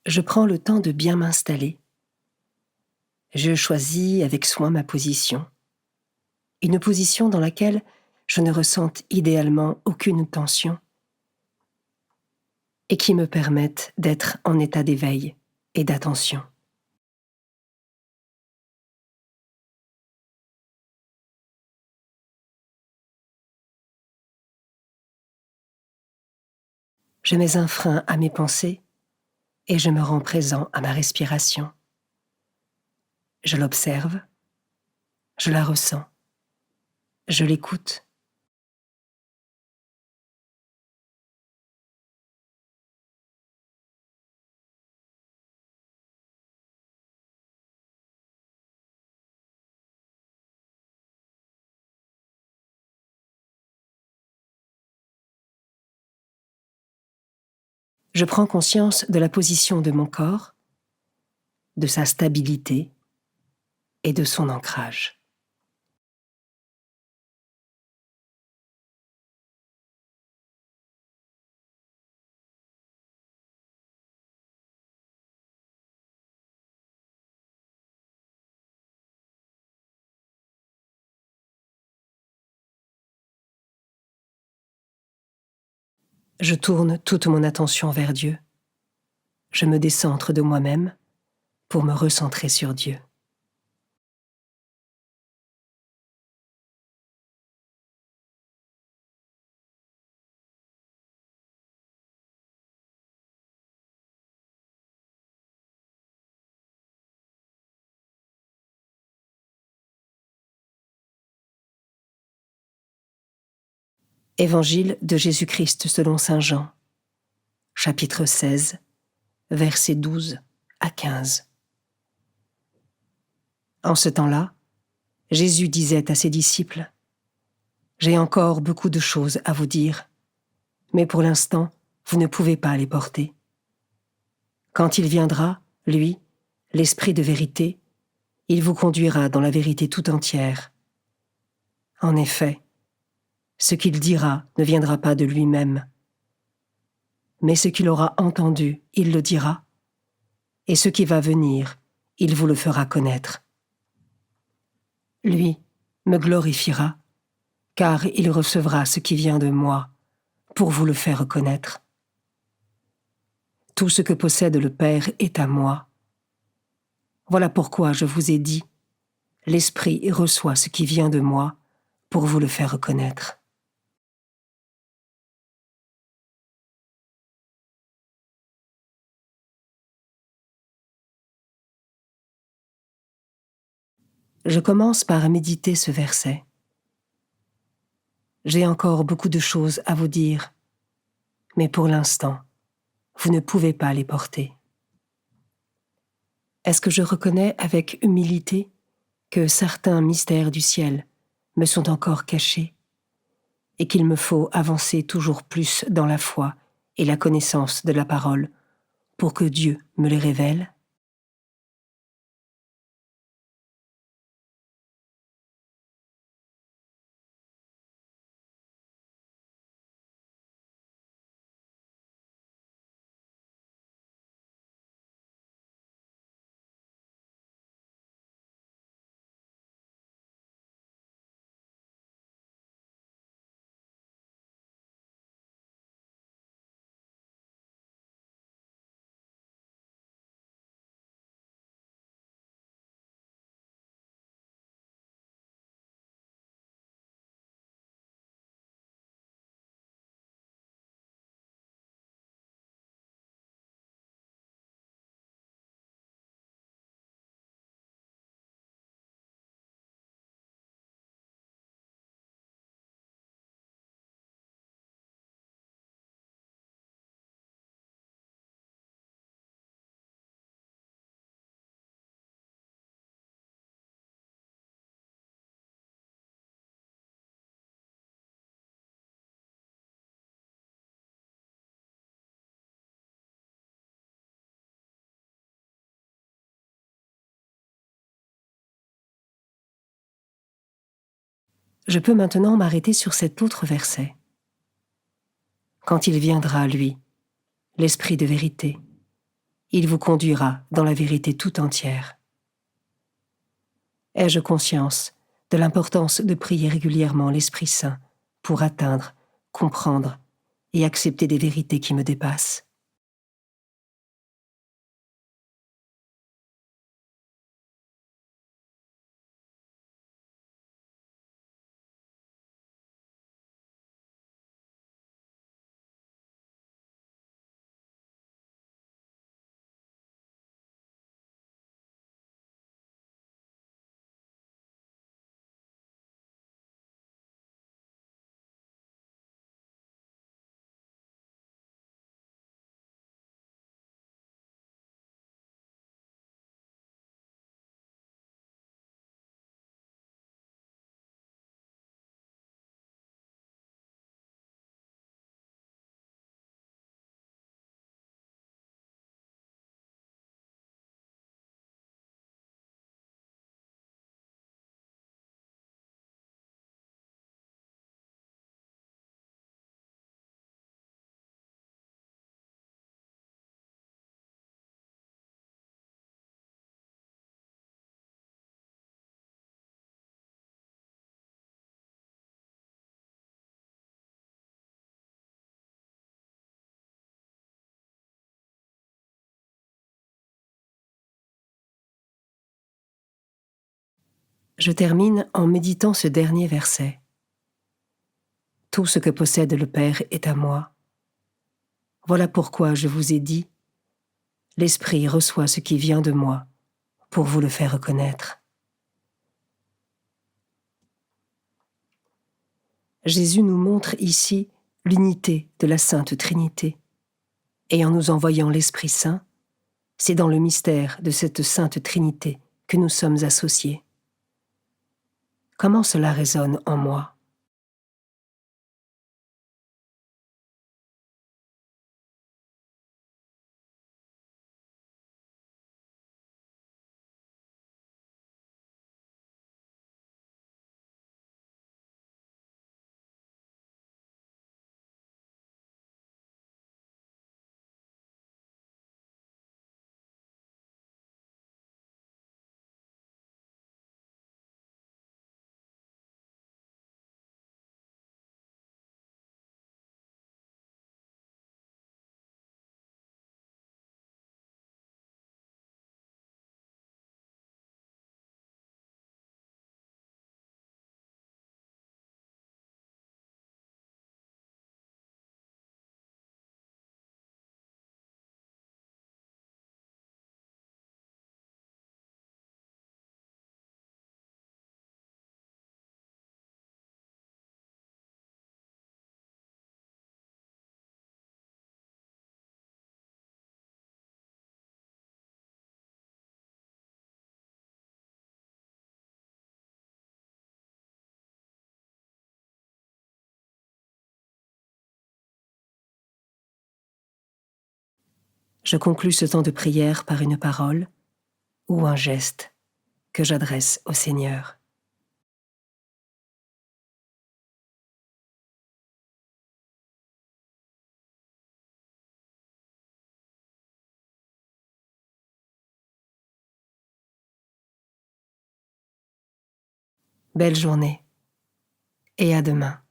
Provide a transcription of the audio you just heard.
Je prends le temps de bien m'installer. Je choisis avec soin ma position. Une position dans laquelle je ne ressente idéalement aucune tension et qui me permette d'être en état d'éveil et d'attention. Je mets un frein à mes pensées et je me rends présent à ma respiration. Je l'observe, je la ressens, je l'écoute. Je prends conscience de la position de mon corps, de sa stabilité et de son ancrage. Je tourne toute mon attention vers Dieu. Je me décentre de moi-même pour me recentrer sur Dieu. Évangile de Jésus-Christ selon saint Jean, chapitre 16, versets 12 à 15. En ce temps-là, Jésus disait à ses disciples : « J'ai encore beaucoup de choses à vous dire, mais pour l'instant, vous ne pouvez pas les porter. Quand il viendra, lui, l'Esprit de vérité, il vous conduira dans la vérité tout entière. En effet, ce qu'il dira ne viendra pas de lui-même, mais ce qu'il aura entendu, il le dira, et ce qui va venir, il vous le fera connaître. Lui me glorifiera, car il recevra ce qui vient de moi, pour vous le faire connaître. Tout ce que possède le Père est à moi. Voilà pourquoi je vous ai dit, l'Esprit reçoit ce qui vient de moi, pour vous le faire connaître. » Je commence par méditer ce verset. J'ai encore beaucoup de choses à vous dire, mais pour l'instant, vous ne pouvez pas les porter. Est-ce que je reconnais avec humilité que certains mystères du ciel me sont encore cachés et qu'il me faut avancer toujours plus dans la foi et la connaissance de la parole pour que Dieu me les révèle ? Je peux maintenant m'arrêter sur cet autre verset. Quand il viendra, lui, l'Esprit de vérité, Il vous conduira dans la vérité tout entière. Ai-je conscience de l'importance de prier régulièrement l'Esprit Saint pour atteindre, comprendre et accepter des vérités qui me dépassent? Je termine en méditant ce dernier verset. Tout ce que possède le Père est à moi. Voilà pourquoi je vous ai dit, l'Esprit reçoit ce qui vient de moi pour vous le faire reconnaître. Jésus nous montre ici l'unité de la Sainte Trinité. Et en nous envoyant l'Esprit Saint, c'est dans le mystère de cette Sainte Trinité que nous sommes associés. Comment cela résonne en moi? Je conclus ce temps de prière par une parole ou un geste que j'adresse au Seigneur. Belle journée et à demain.